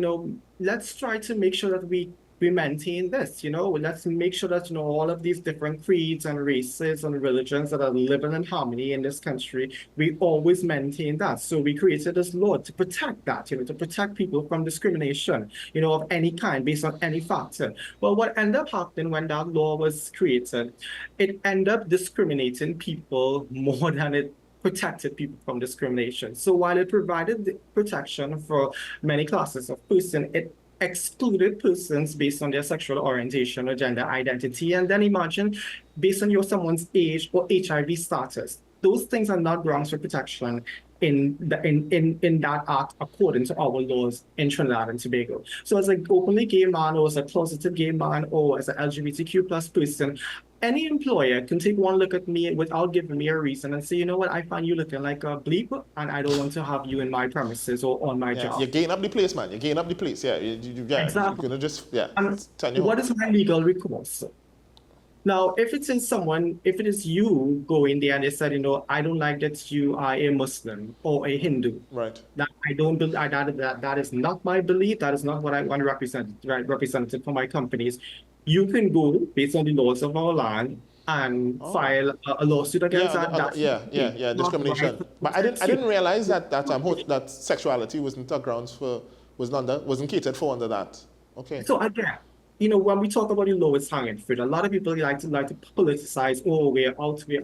let's try to make sure that we maintain this, let's make sure that, all of these different creeds and races and religions that are living in harmony in this country, we always maintain that. So we created this law to protect that, to protect people from discrimination, of any kind based on any factor. Well, what ended up happening when that law was created, it ended up discriminating people more than it protected people from discrimination. So while it provided the protection for many classes of person, it excluded persons based on their sexual orientation or gender identity. And then imagine based on someone's age or HIV status. Those things are not grounds for protection in that act according to our laws in Trinidad and Tobago. So as an openly gay man or as a closeted gay man or as an LGBTQ plus person, any employer can take one look at me without giving me a reason and say, you know what, I find you looking like a bleep and I don't want to have you in my premises or on my job. You're getting up the place, man. You're getting up the place. Yeah, exactly. You're going to just, what is my legal recourse? Now, if it is you going there and they said, I don't like that you are a Muslim or a Hindu. Right. That I don't believe that is not my belief. That is not what I want to represent, represented for my companies. You can go based on the laws of our land and file a lawsuit against that. Discrimination. But I didn't realize that sexuality wasn't a grounds wasn't catered for under that. Okay. So again, when we talk about the lowest hanging fruit, a lot of people like to politicize. Oh, we're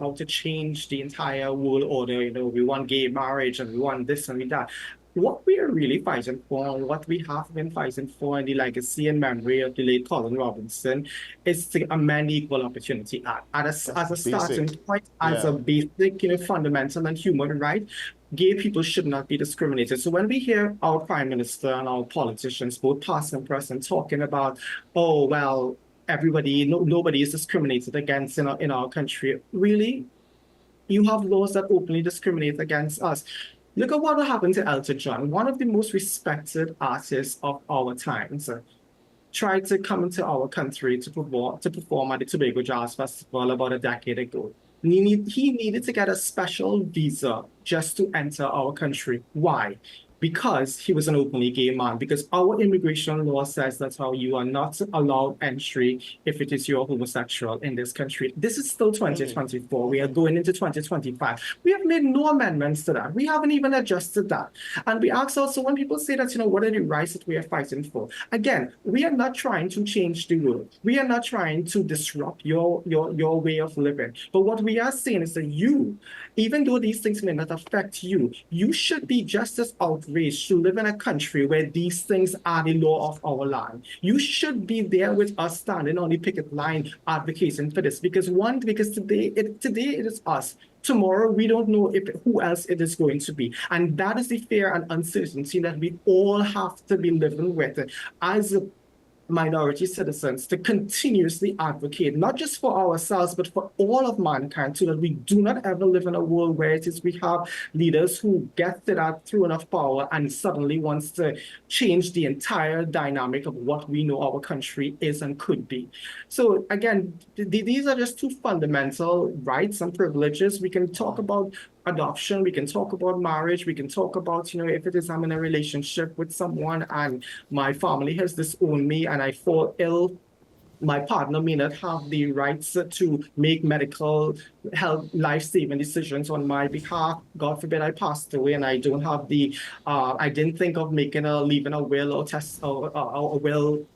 out to change the entire world order. We want gay marriage and we want this and that. What we are really fighting for, and what we have been fighting for in the legacy and memory of the late Colin Robinson, is to amend the Equal Opportunity Act as a starting point, as a basic, fundamental and human right. Gay people should not be discriminated. So when we hear our Prime Minister and our politicians, both past and present, talking about, oh, well, nobody is discriminated against in our country, really? You have laws that openly discriminate against us. Look at what happened to Elton John, one of the most respected artists of our times. Tried to come into our country to perform at the Tobago Jazz Festival about a decade ago. He needed to get a special visa just to enter our country. Why? Because he was an openly gay man, because our immigration law says that's how you are not allowed entry if it is you're homosexual in this country. This is still 2024. We are going into 2025. We have made no amendments to that. We haven't even adjusted that. And we ask also when people say that, what are the rights that we are fighting for? Again, we are not trying to change the world. We are not trying to disrupt your way of living. But what we are saying is that you, even though these things may not affect you, you should be just as outraged race to live in a country where these things are the law of our land. You should be there with us standing on the picket line advocating for this because today it is us. Tomorrow, we don't know who else it is going to be. And that is the fear and uncertainty that we all have to be living with as minority citizens, to continuously advocate, not just for ourselves, but for all of mankind, so that we do not ever live in a world where it is we have leaders who get to that throne of power and suddenly wants to change the entire dynamic of what we know our country is and could be. So again, these are just two fundamental rights and privileges. We can talk about adoption, we can talk about marriage, we can talk about, if it is I'm in a relationship with someone and my family has disowned me and I fall ill, my partner may not have the rights to make medical health life-saving decisions on my behalf. God forbid I passed away and I don't have I didn't think of leaving a will or a will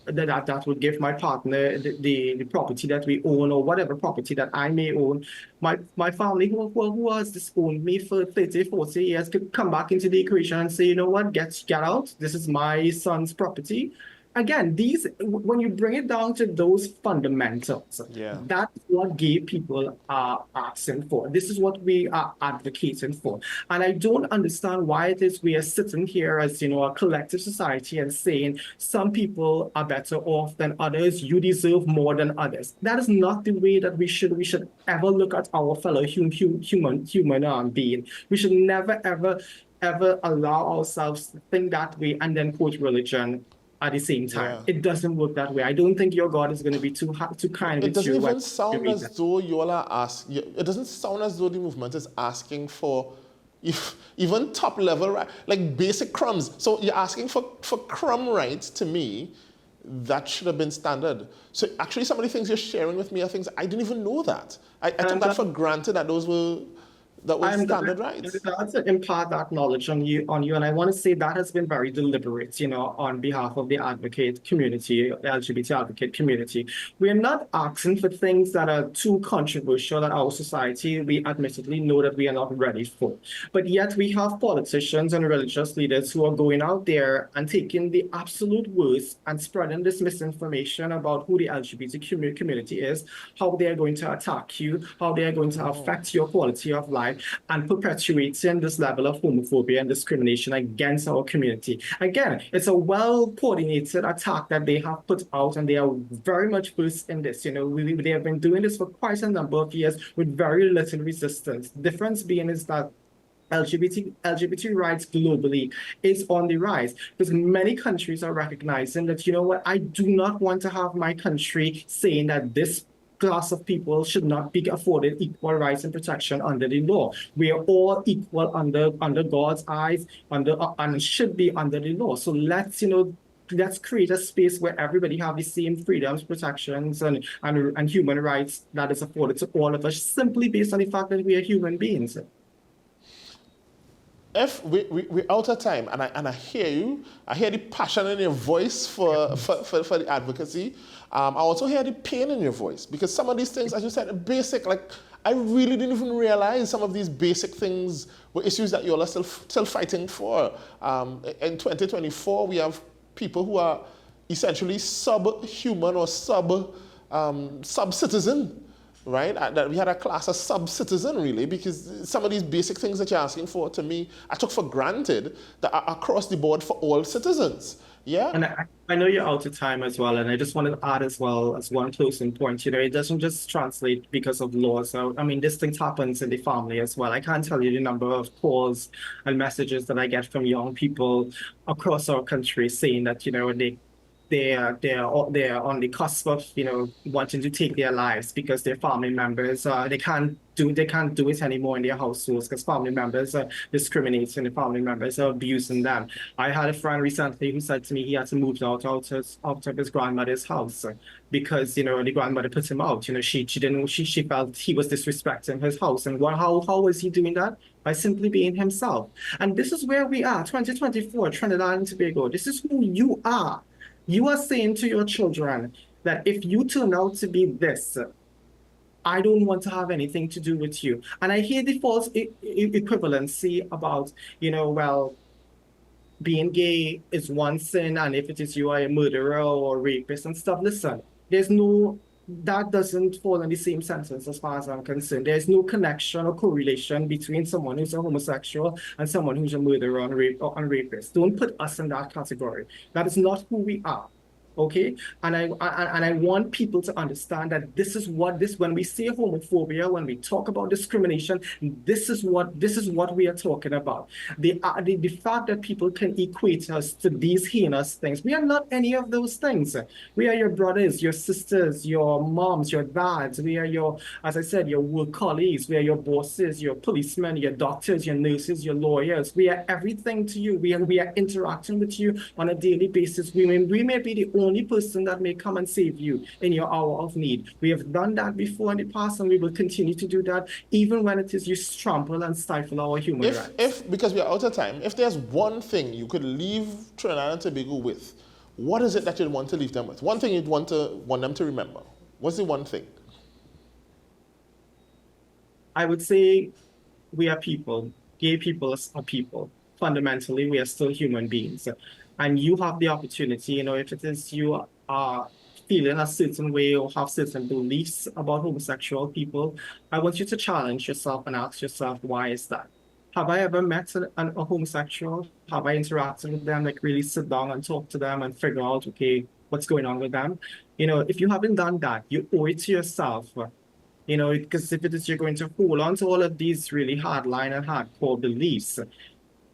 that would give my partner the property that we own or whatever property that I may own. My family who has disowned me for 30, 40 years could come back into the equation and say, you know what, get out. This is my son's property. Again, when you bring it down to those fundamentals, that's what gay people are asking for. This is what we are advocating for. And I don't understand why it is we are sitting here as, a collective society and saying some people are better off than others, you deserve more than others. That is not the way that we should ever look at our fellow human being. We should never, ever allow ourselves to think that way and then quote religion at the same time. It doesn't work that way. I don't think your God is going to be too kind with you. It doesn't even sound as though you all are asking, it doesn't sound as though the movement is asking for even top level, like basic crumbs. So you're asking for crumb rights. To me, that should have been standard. So actually some of the things you're sharing with me are things I didn't even know that. I took that for granted that those were standard rights. To impart that knowledge on you, and I want to say that has been very deliberate, on behalf of the advocate community, the LGBT advocate community. We're not asking for things that are too controversial that our society, we admittedly know that we are not ready for. But yet we have politicians and religious leaders who are going out there and taking the absolute worst and spreading this misinformation about who the LGBT community is, how they are going to attack you, how they are going to affect your quality of life, and perpetuating this level of homophobia and discrimination against our community. Again, it's a well-coordinated attack that they have put out, and they are very much versed in this. They have been doing this for quite a number of years with very little resistance. The difference being is that LGBT rights globally is on the rise because many countries are recognizing that, I do not want to have my country saying that this class of people should not be afforded equal rights and protection under the law. We are all equal under God's eyes, and should be under the law. So let's create a space where everybody have the same freedoms, protections, and human rights that is afforded to all of us, simply based on the fact that we are human beings. If we're out of time, and I hear you, I hear the passion in your voice for the advocacy. I also hear the pain in your voice because some of these things, as you said, are basic. Like I really didn't even realize some of these basic things were issues that you all are still fighting for. In 2024, we have people who are essentially subhuman or sub-citizen. Right? That we had a class of sub-citizen, really, because some of these basic things that you're asking for, to me, I took for granted that are across the board for all citizens. Yeah. And I know you're out of time as well, and I just wanted to add as well as one closing point. It doesn't just translate because of laws. So, this thing happens in the family as well. I can't tell you the number of calls and messages that I get from young people across our country saying that, they are on the cusp of wanting to take their lives because their family members they can't do it anymore in their households because family members are discriminating, the family members are abusing them. I had a friend recently who said to me he had to move out of his grandmother's house because the grandmother put him out. She felt he was disrespecting his house. And how was he doing that? By simply being himself. And this is where we are, 2024, Trinidad and Tobago. This is who you are. You are saying to your children that if you turn out to be this, I don't want to have anything to do with you. And I hear the false equivalency about, well, being gay is one sin, and if it is you are a murderer or a rapist and stuff. Listen, that doesn't fall in the same sentence as far as I'm concerned. There's no connection or correlation between someone who's a homosexual and someone who's a murderer and rapist. Don't put us in that category. That is not who we are. Okay, and I want people to understand that when we say homophobia, when we talk about discrimination, this is what we are talking about. The fact that people can equate us to these heinous things, we are not any of those things. We are your brothers, your sisters, your moms, your dads. We are your, as I said, your work colleagues. We are your bosses, your policemen, your doctors, your nurses, your lawyers. We are everything to you. We are interacting with you on a daily basis. We may be the only person that may come and save you in your hour of need. We have done that before in the past, and we will continue to do that, even when it is you trample and stifle our human rights. Because we are out of time, if there's one thing you could leave Trinidad and Tobago with, what is it that you'd want to leave them with? One thing you'd want them to remember. What's the one thing? I would say we are people. Gay people are people. Fundamentally, we are still human beings. And you have the opportunity, if it is you are feeling a certain way or have certain beliefs about homosexual people, I want you to challenge yourself and ask yourself, why is that? Have I ever met a homosexual? Have I interacted with them, like really sit down and talk to them and figure out, okay, what's going on with them? If you haven't done that, you owe it to yourself. Because if it is you're going to hold on to all of these really hardline and hardcore beliefs,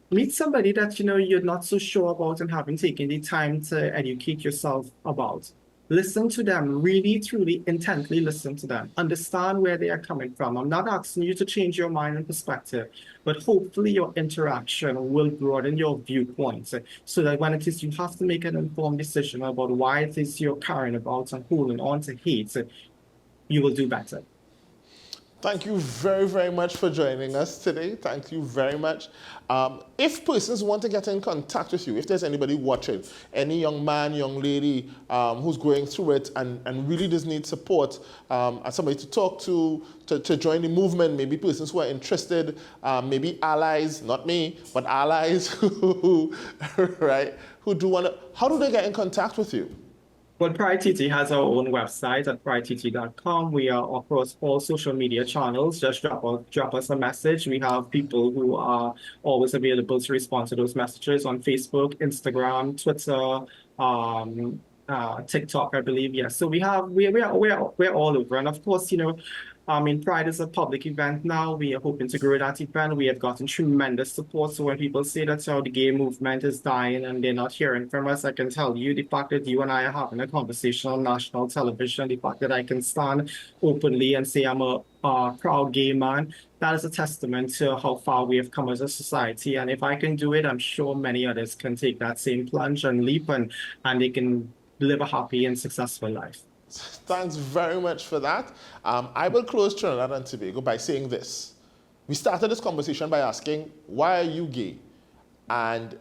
meet somebody that you're not so sure about and haven't taken the time to educate yourself about. Listen to them, really, truly, intently listen to them. Understand where they are coming from. I'm not asking you to change your mind and perspective, but hopefully your interaction will broaden your viewpoints so that when it is you have to make an informed decision about why it is you're carrying about and holding on to hate, you will do better. Thank you very, very much for joining us today. Thank you very much. If persons want to get in contact with you, if there's anybody watching, any young man, young lady who's going through it and really does need support, and somebody to talk to join the movement, maybe persons who are interested, maybe allies, not me, but allies who do want to, how do they get in contact with you? Well, PSYCHED12 has our own website at PSYCHED12.com. We are across all social media channels. Just drop us a message. We have people who are always available to respond to those messages on Facebook, Instagram, Twitter, TikTok, I believe. Yes. So we're all over. And of course, Pride is a public event now. We are hoping to grow that event. We have gotten tremendous support. So when people say that the gay movement is dying and they're not hearing from us, I can tell you the fact that you and I are having a conversation on national television, the fact that I can stand openly and say I'm a proud gay man, that is a testament to how far we have come as a society. And if I can do it, I'm sure many others can take that same plunge and leap and they can live a happy and successful life. Thanks very much for that. I will close Trinidad and Tobago by saying this. We started this conversation by asking, why are you gay? And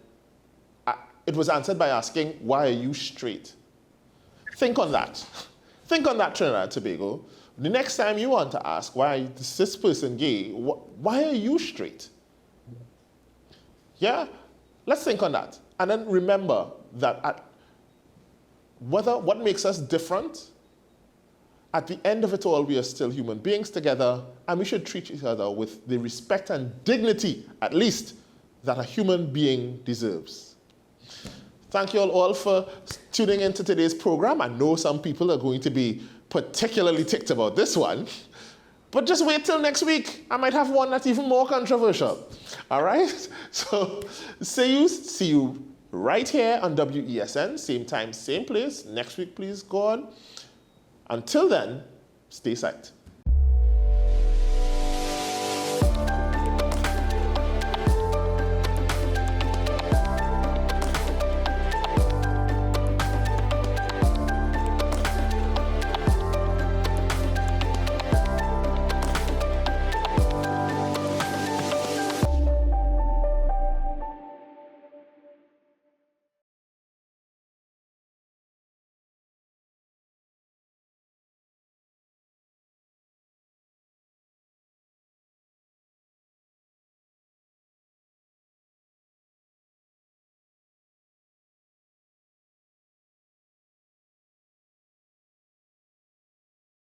it was answered by asking, why are you straight? Think on that. Think on that, Trinidad and Tobago. The next time you want to ask, why is this person gay? Why are you straight? Yeah? Let's think on that. And then remember that what makes us different, at the end of it all, we are still human beings together, and we should treat each other with the respect and dignity, at least, that a human being deserves. Thank you all for tuning into today's program. I know some people are going to be particularly ticked about this one, but just wait till next week. I might have one that's even more controversial. All right? So see you right here on WESN, same time, same place. Next week, please, God. Until then, stay psyched.